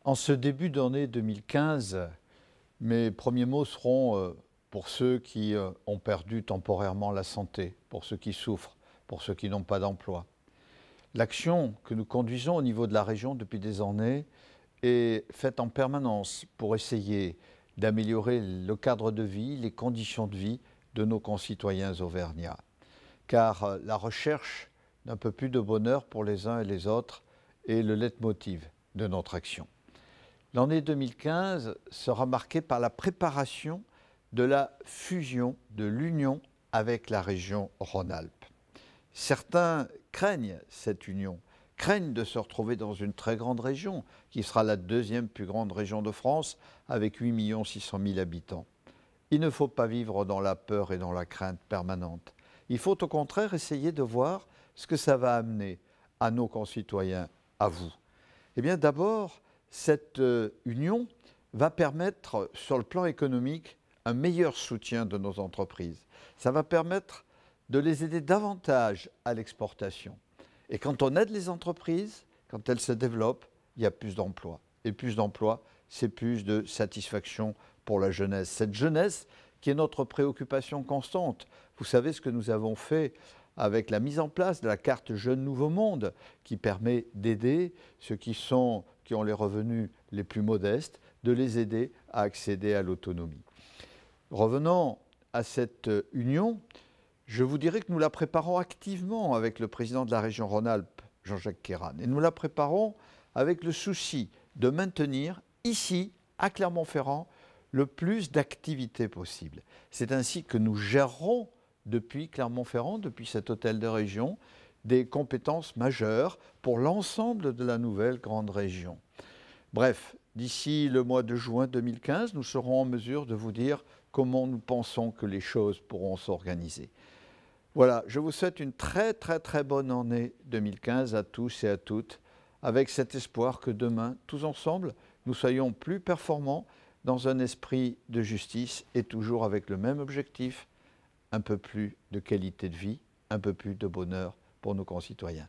En ce début d'année 2015, mes premiers mots seront pour ceux qui ont perdu temporairement la santé, pour ceux qui souffrent, pour ceux qui n'ont pas d'emploi. L'action que nous conduisons au niveau de la région depuis des années est faite en permanence pour essayer d'améliorer le cadre de vie, les conditions de vie de nos concitoyens auvergnats. Car la recherche d'un peu plus de bonheur pour les uns et les autres est le leitmotiv de notre action. L'année 2015 sera marquée par la préparation de la fusion de l'Union avec la région Rhône-Alpes. Certains craignent cette union, craignent de se retrouver dans une très grande région, qui sera la deuxième plus grande région de France, avec 8 600 000 habitants. Il ne faut pas vivre dans la peur et dans la crainte permanente. Il faut au contraire essayer de voir ce que ça va amener à nos concitoyens, à vous. Eh bien d'abord, cette union va permettre, sur le plan économique, un meilleur soutien de nos entreprises. Ça va permettre de les aider davantage à l'exportation. Et quand on aide les entreprises, quand elles se développent, il y a plus d'emplois. Et plus d'emplois, c'est plus de satisfaction pour la jeunesse. Cette jeunesse qui est notre préoccupation constante. Vous savez ce que nous avons fait avec la mise en place de la carte Jeune Nouveau Monde, qui permet d'aider ceux qui ont les revenus les plus modestes, de les aider à accéder à l'autonomie. Revenons à cette union, je vous dirais que nous la préparons activement avec le président de la région Rhône-Alpes, Jean-Jacques Queyran, et nous la préparons avec le souci de maintenir ici, à Clermont-Ferrand, le plus d'activités possible. C'est ainsi que nous gérerons depuis Clermont-Ferrand, depuis cet hôtel de région, des compétences majeures pour l'ensemble de la nouvelle grande région. Bref, d'ici le mois de juin 2015, nous serons en mesure de vous dire comment nous pensons que les choses pourront s'organiser. Voilà, je vous souhaite une très bonne année 2015 à tous et à toutes, avec cet espoir que demain, tous ensemble, nous soyons plus performants dans un esprit de justice et toujours avec le même objectif, un peu plus de qualité de vie, un peu plus de bonheur pour nos concitoyens.